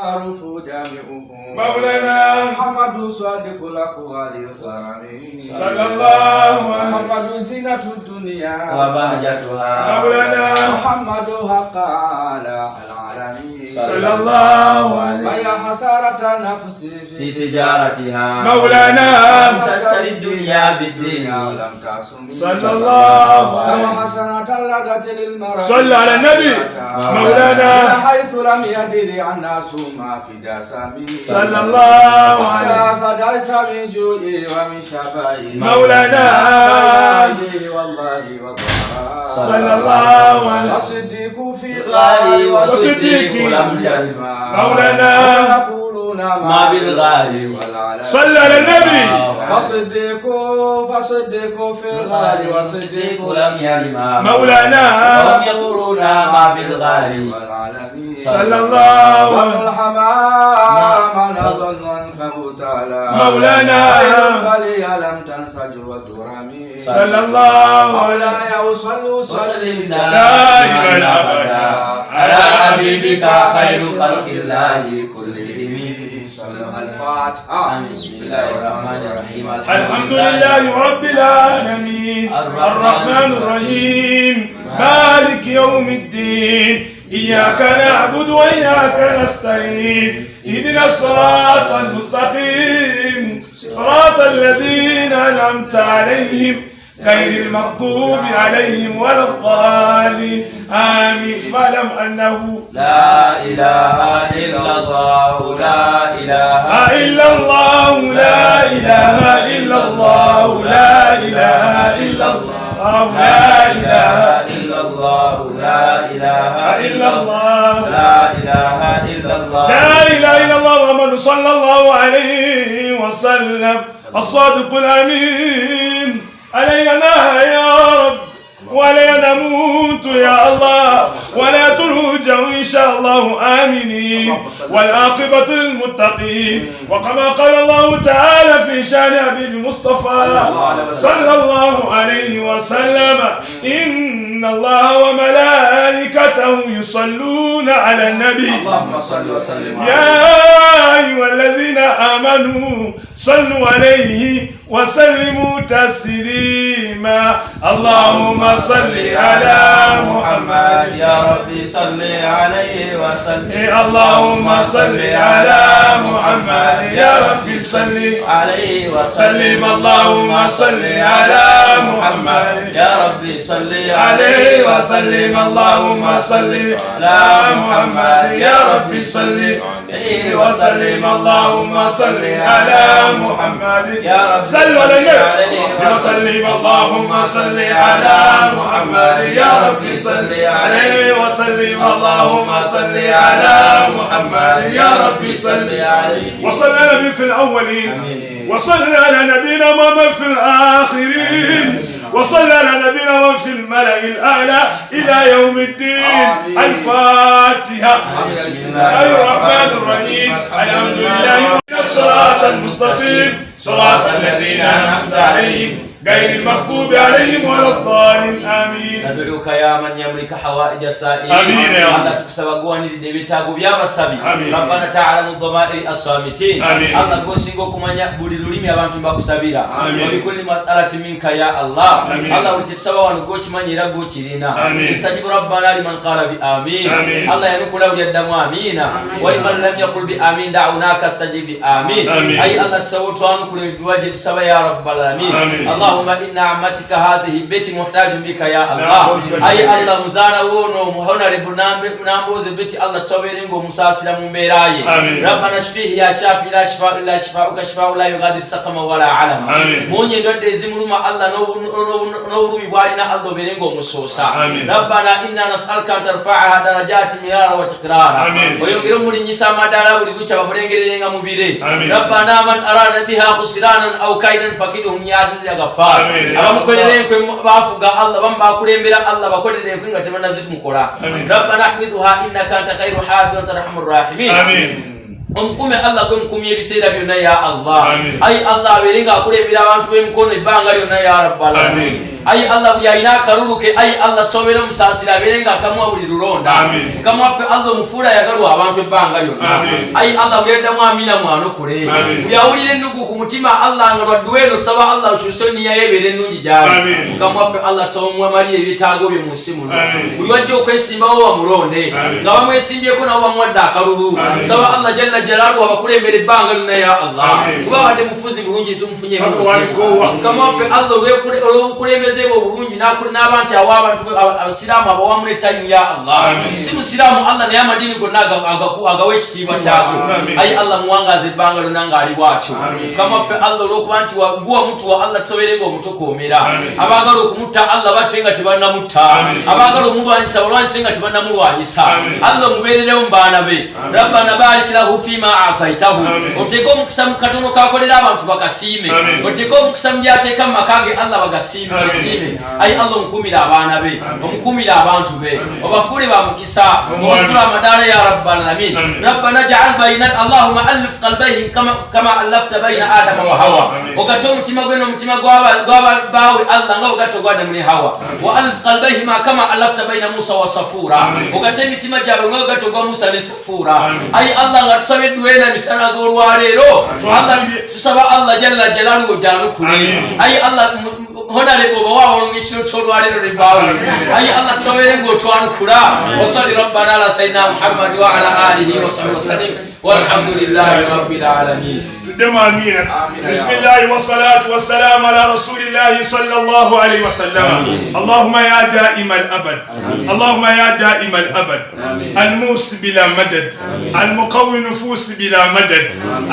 المعروف جامعه مولانا محمد صادق الأقوال الكرم صلى الله عليه محمد زينة الدنيا وبهجتها مولانا محمد حق على العالمين صلى الله عليه فيا حسرة نفسي في تجارتها مولانا تشتري الدنيا بالدين لم تصم صلى الله عليه كما حسنة لغت للمرأة صلى على النبي مولانا حيث لم يدري الناس ما في جسمي صلى الله عليه سدايس من جوعي ومن شبعي مولانا والله صلى الله عليه وصديق في غالي وصديق لم يلم مولانا يقولون ما بالغالي صلى على النبي فصدق في الغالي وصديق لم يلم مولانا يقولون ما بالغالي صلى الله عليه والحمام نظن عنك تعالى مولانا بلي لم تنسج وترمي صلى الله عليه مولاي وسلم دائما أبدا على حبيبك خير خلق الله كلهم الفاتحة. بسم الله الرحمن الرحيم الحمد لله رب العالمين الرحمن الرحيم مالك يوم الدين إياك نعبد وإياك نستعين اهدنا الصراط المستقيم صراط الذين أنعمت عليهم غير المغضوب عليهم ولا الضالين آمين. فاعلم أنه لا إله إلا الله لا إله إلا الله لا إله إلا الله لا إله إلا الله لا إله إلا الله لا إله إلا الله لا إله إلا الله لا إله إلا الله محمد صلى الله عليه وسلم الصادق الأمين. علينا يا رب ولا نموت يا الله ولا ترجع إن شاء الله آمنين والعاقبة للمتقين. وكما قال الله تعالى في شان حبيب مصطفى صلى الله عليه وسلم إن الله وملائكته يصلون على النبي اللهم صل وسلم يا أيها الذين آمنوا صلوا عليه وسلموا تسليما. اللهم صل على محمد يا ربي صل عليه وسلم اللهم صل على محمد يا ربي صل عليه وسلم. اللهم صل على محمد يا ربي صل عليه وسلم. اللهم صل على محمد يا ربي صل عليه وسلم. اللهم صل على محمد يا رب صلوا على النبي وسلم. اللهم صل على محمد يا ربي صل عليه وسلم. اللهم صل على محمد يا ربي صل عليه وصلى على النبي في الأولين وصلى على نبينا محمد في الآخرين وصلى على نبينا في الملأ الأعلى إلى يوم الدين. الفاتحة. بسم الله الرحمن الرحيم الحمد لله الصراط المستقيم صراط الذين أنعمت عليهم غير المغضوب عليهم ولا الضالين. آمين. ندعوك يا من يملك حوائج السائلين. آمين يا رب. الله تكسبغوني لدبيتاغو بيا بسابي. آمين. ربنا تعالى الضمائر الصامتين. آمين. الله كوسينغو كمانيا بودي لوليمي abantu bakusabira. آمين. وبكل مسألة منك يا الله. آمين. الله ولتكسبا ونغوچ مانيرا غوچيرينا. آمين. استجب ربنا لمن قال بآمين. آمين. الله ينقل يدم آمين. ولمن لم يقل بآمين دعوناك استجب بآمين. آمين. أي الله تسوت ونقل بواجب سبا يا رب العالمين. آمين. اللهم إن عمتك هذه بيت محتاج بك يا الله. أي الله مزانا ونو مهونا ربنامبوز بيت الله تصويرينغو مساسلا مبيراي. ربنا اشفيه يا شافي لا شفاء إلا شفاءك شفاء لا يغادر سقما ولا علما. موني دود زمرما الله نورمي وارنا الله بيرينغو مسوسا. ربنا إنا نسألك أن ترفعها درجات ميارا وتقرارا ويغرم لنسا مدارا ولدوچا بمرينغرينغا مبيري. ربنا من أراد بها خسرانا أو كيدا فكدهم يا عزيز يا غفار. abamukolere kwe bafuga Allah bambakulembera Allah bakolere kwe ngate banazit mukola. Rabbana hafidhuha innaka anta khairu hafidhan arhamur rahimin. Amin. Omkume Allah kwe mkumye biseera byonna ya Allah. Ay Allah aberenga akulembera abantu b'emikono ebbanga lyonna ya rabbal alamin. ayi Allah buyalina akaruluke ayi Allah sobere musasira berenga akamwa buli lulonda mukama waffe Allah mufula yagalwa abantu ebbanga lyonna ayi Allah buyedda mwamina mwano kule yawulire ndugu ku mutima Allah nga lwadduwero saba Allah ukyuse niya yebere ennungi gyali mukama waffe Allah saba muwamalire ebyetaago bye mu nsi muno buli wajja okwesimbawo bamulonde nga bamwesimbyeko nabo bamuwadde akalulu saba Allah jalla jalaaluhu abakulembera ebbanga lyonna ya Allah kuba wadde mufuzi bulungi tumufunye mukama waffe Allah olw'obukulembeze bwe obulungi n'abantu awa abantu abasiraamu abawamu n'ettayimu ya Allah si musiraamu Allah naye amadiini gonna agawa ekitiibwa kyakyo ayi Allah muwangaza ebbanga lyonna ng'ali bwatyo mukama waffe Allah olw'okuba nti guwa mutuwa Allah tusobere ng'omutukoomera abaagala okumutta Allah batte nga tebannamutta abaagala omulwanyisa balwanyise nga tebannamulwanyisa Allah omubeererewo mu baana be rabbana barik lahu fima ataitahu oteeke omukisa mu katono kakolera abantu bakasiime oteeke omukisa mu byateeka mu maka ge Allah bagasiime ayi Allah omukumira abaana be omukumira abantu be obafuule ba mukisa obasitula amadaala ya rabbal alamin rabbana ja'al bayna Allahumma alif qalbayhi kama alafta bayna Adama wa Hawa ogatte omutima gwe n'omutima gw'abaawe Allah nga ogatte ogwa Adamu ne Hawa wa alif qalbayhima kama alafta bayna Musa wa Safura ogatte emitima gyabwe nga ogatte ogwa Musa ne Safura ayi Allah nga tusaba edduweena emisana g'olwaleero tusaba Allah jalla jalaaluhu gyanukule ayi Allah honorable bawa olungi kino kyolwaleero ne baawe ayi Allah tusobere ng'otwanukula wasali rabbana ala sayyidina Muhammad wa ala alihi wa sahbihi wasallim walhamdulillahi rabbil alamin. بسم الله والصلاة والسلام على رسول الله صلى الله عليه وسلم. اللهم يا دائم الأبد اللهم يا دائم الأبد الموس بلا مدد المقوي نفوس بلا مدد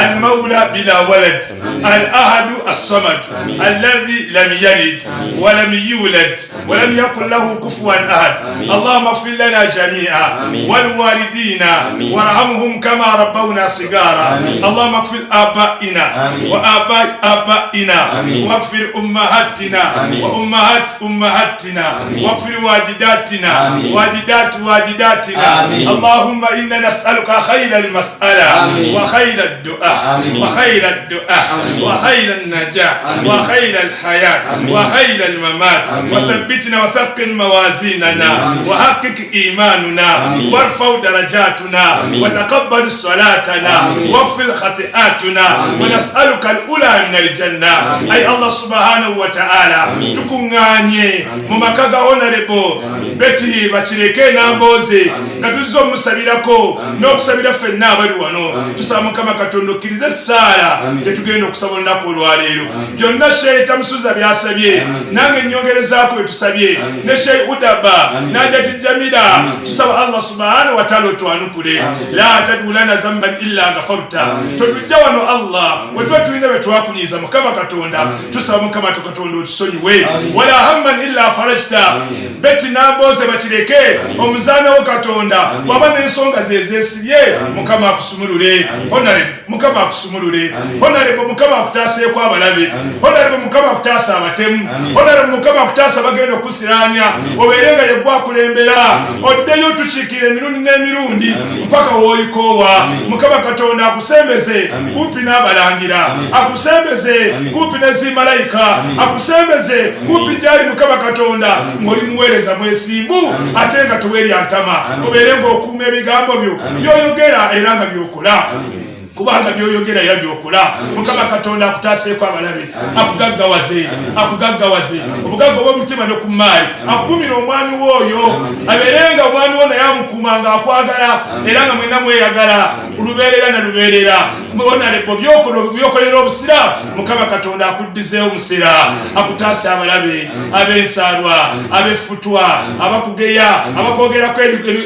المولى بلا ولد الأحد الصمد الذي لم يلد ولم يولد ولم يكن له كفوا أحد. اللهم اغفر لنا جميعا والوالدين وارحمهم كما ربونا صغارا. اللهم اغفر آبائنا وآباء آبائنا واغفر أمهاتنا وأمهات أمهاتنا واغفر واجداتنا واجدات واجداتنا. اللهم إنا نسألك خير المسألة وخير الدعاء وخير الدعاء وخير النجاة وخير الحياة وخير الممات وثبتنا وثقل موازيننا وحقق إيماننا وارفع درجاتنا وتقبل صلاتنا واغفر خطيئاتنا ونسألك الأولى من الجنة. أي الله سبحانه وتعالى تكونغاني ممكاغا honorable beti bachireke namboze ngatuzo musabirako nokusabira fenna abali wano tusaba mukama Katonda okkirize sala tetugenda okusabonda ku lwaleero byonna sheeta musuza byasabye nange nyongerezaako betusabye ne Sheikh Udaba najati Jamila tusaba Allah subhanahu wa ta'ala otwanukule la tadulana dhanban illa ghafarta tujja wano Allah wetwa tulina betwakunyiza mukama Katonda tusaba mukama Katonda otusonyiwe wala hamman illa farajta beti namboze bachireke omuzana wo Katonda waba n'ensonga zezesibye mukama akusumulule honare mukama akusumulule honare mukama akutaseeko abalabe honare mukama akutasa abatemu honare mukama akutasa bagenda okusiranya oberenga yegwa kulembera oddeyo tuchikire emirundi n'emirundi mpaka woolikowa mukama Katonda akusembeze kumpi n'abalangira akusembeze kumpi n'ezimalayika akusembeze kumpi gyali mukama Katonda ng'oli muweereza mwesimbu ate nga tuweerya ntama oberenga okuuma ebigambo byo byoyogera era nga byokola kubanga byoyogera era byokola mukama Katonda akutaseeko abalabe akugaggawaze obugagga obw'omutima n'okumaali akuumira omwami w'oyo abeerenga omwami wo naye amukuumanga akwagala era nga mwena mweyagala lubeerera na lubeerera honarebo byokolera obusiraamu mukama Katonda akuddizeewo musira akutaase abalabe ab'ensaalwa ab'effutwa abakugeya abakwogerako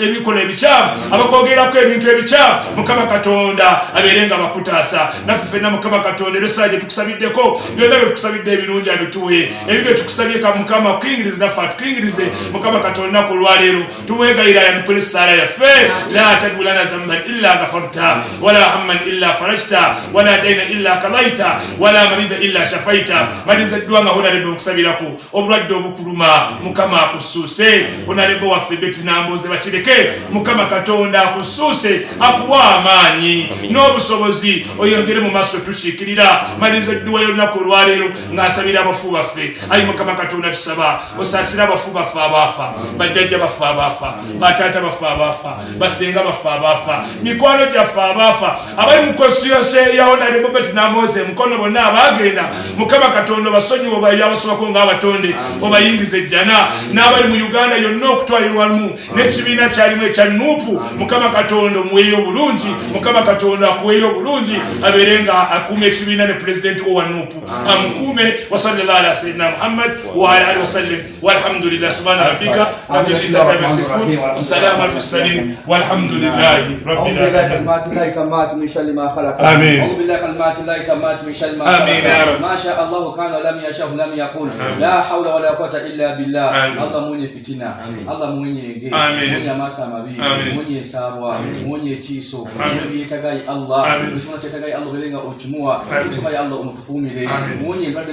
ebikola ebikyamu abakwogerako ebintu ebikyamu mukama Katonda abeerenga bakutaasa naffe ffenna mukama Katonda ebyosaaje tukusabiddeko byonna byetukusabidde ebirungi abituwe ebyo tukusabye mukama okuyingirize naffe atukuyingirize mukama Katonda ku lwaleero tumwegayira yanukule essaala yaffe la tadulana dhanban illa ghafarta wala hamman illa farajta farajta wala dayna illa qadaita wala marida illa shafaita maliza dua nga honorable kusabirako obulwadde obukuluma mukama akususe honorable waffe Betty Namboze bakireke mukama Katonda akususe akuwa amaanyi n'obusobozi oyongere mu maaso tukiikirira maliza dua y'olunaku olwaleero ng'asabira abafu baffe ayi mukama Katonda tusaba osaasira abafu baffe abafa bajjajja baffe abafa bataata baffe abafa basenga baffe abafa mikwano gyaffe abafa abali mu constituency ya honorable Betty Namboze mukono bonna abagenda mukama Katonda basonyiwe obayo abasobako ng'abatonde obayingize ejjana n'abali mu Uganda yonna okutwalirwamu n'ekibiina kyalimu ekya Nuupu mukama Katonda omuweeyo obulungi mukama Katonda akuweeyo obulungi abeere nga akuuma ekibiina ne pulezidenti wa Nuupu amukuume wa sallallahu ala sayyidina Muhammad wa ala alihi wa sallam walhamdulillah subhana rabbika rabbil izzati amma yasifun wa salamun alal mursalin walhamdulillahi rabbil alamin آمين. أعوذ بالله كلمات الله تامات من شر ما خلق. آمين يا رب. ما شاء الله كان ولم يشاء لم يكن. لا حول ولا قوة إلا بالله. الله مني فتنة. الله مني جي. مني ما سامبي. مني ساروا. مني تيسو. مني تجاي الله. بسمة تجاي الله بلينا أجموع. بسمة الله متقومي لي. مني بعد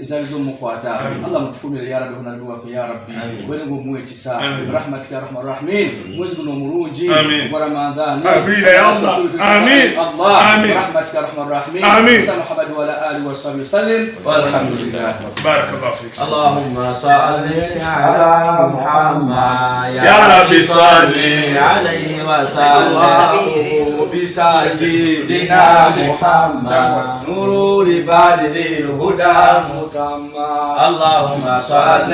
إزالزوم مقاطع. الله متقومي لي يا رب هنا دوا في يا ربي. بلينا موي تسا. رحمتك يا رحمن الرحيم. مزبون مرونجي. ورمضان. آمين يا الله. آمين. الله. آمين. رحمتك يا رحمن الرحيم. آمين. محمد وعلى آله وصحبه وسلم والحمد لله. بارك الله فيك. اللهم صل على محمد يا رب صل عليه وسلم بسيدنا محمد نور بدر الهدى مكمل. اللهم صل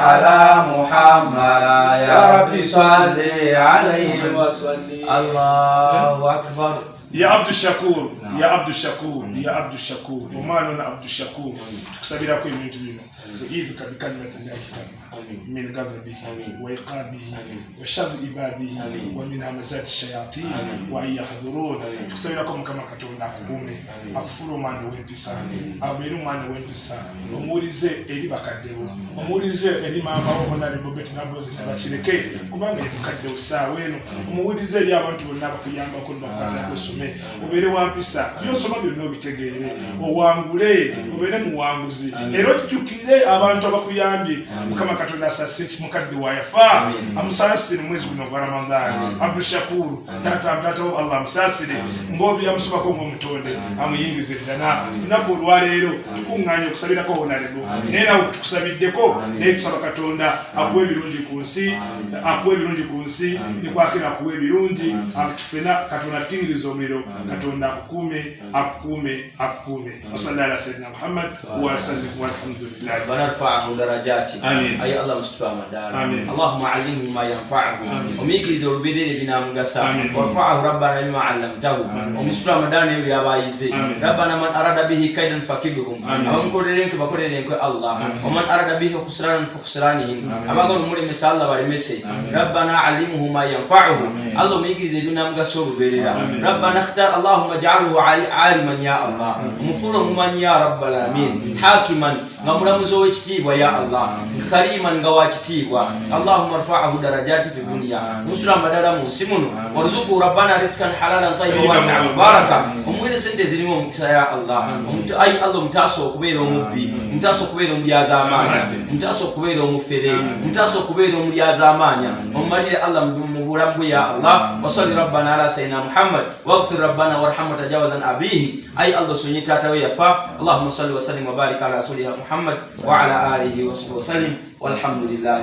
على محمد يا رب صل عليه وسلم. الله أكبر. يا عبد الشكور يا عبد الشكور يا عبد الشكور ومالنا عبد الشكور تكسبيرا كل من تبينه وإذك بكلمة الله من غضبه وإيقابه وشر عباده ومن همزات الشياطين وأن يحضرون تكسبيراكم كما كتبنا كومي أغفروا ما نويبسا أغفروا ما نويبسا وموليزي إلي بكدهو وموليزي إلي ما هنا لبوبيت نابوزي نباشيركي كمان يبكدهو ساوينو وموليزي إلي abantu bonna bakuyamba ko bakana kusome obere wampisa byosoma byonna bitegere owangule obere muwanguzi ero jukire abantu abakuyambye mukama Katonda asasiki mukaddi wa yafa amusasire mwezi guno gwa Ramadhani Abdul Shakur tata Allah amusasire ngobi yamusubako ngo mutonde amuyingize jana nako lwalero tukunganye okusabira ko honalebo nera okusabiddeko ne kusaba Katonda akuwe birungi ku nsi ni kwakira akuwe birungi atufena Katonda tingirizo omiro Katonda akukume sallallahu ala sayyidina Muhammad wa sallam walhamdulillah ونرفعه درجات. آمين. أي الله مستوى مدار. آمين. اللهم علمه ما ينفعه. وميكي ذو البدر بنا مقسم. وارفعه ربنا بما علمته. ومستوى مدار يا بايزي. ربنا من أراد به كيدا فكبهم. ومن كورينك بكورينك الله. ومن أراد به خسرانا فخسرانهم. أما قول مري مثال الله برمسي. ربنا علمه ما ينفعه. الله ميكي ذو بنا مقسم بدر. ربنا اختار اللهم اجعله عالما يا الله. مفروض من يا رب العالمين. حاكما ngamulamuzo w'ekitiibwa ya Allah kariman ngawa kitiibwa Allahumma rfa'ahu darajati fi dunya nusra madala mu nsimuno warzuqu rabbana rizqan halalan tayyiban wasi'an mubaraka omwene sente zirimu omukisa ya Allah ay Allah mutaso okubeera omubbi mutaso okubeera omulyaza amaanya mutaso okubeera omufere mutaso okubeera omulyaza amaanya omalire Allah mu bulamu ya Allah wa salli rabbana ala sayyidina Muhammad waghfir rabbana warhamna tajawazan abihi ay Allah sunyi tata we yafa Allahumma salli wa sallim wa barik ala rasulina Muhammad wa ala alihi wa sahbihi wa sallim walhamdulillah.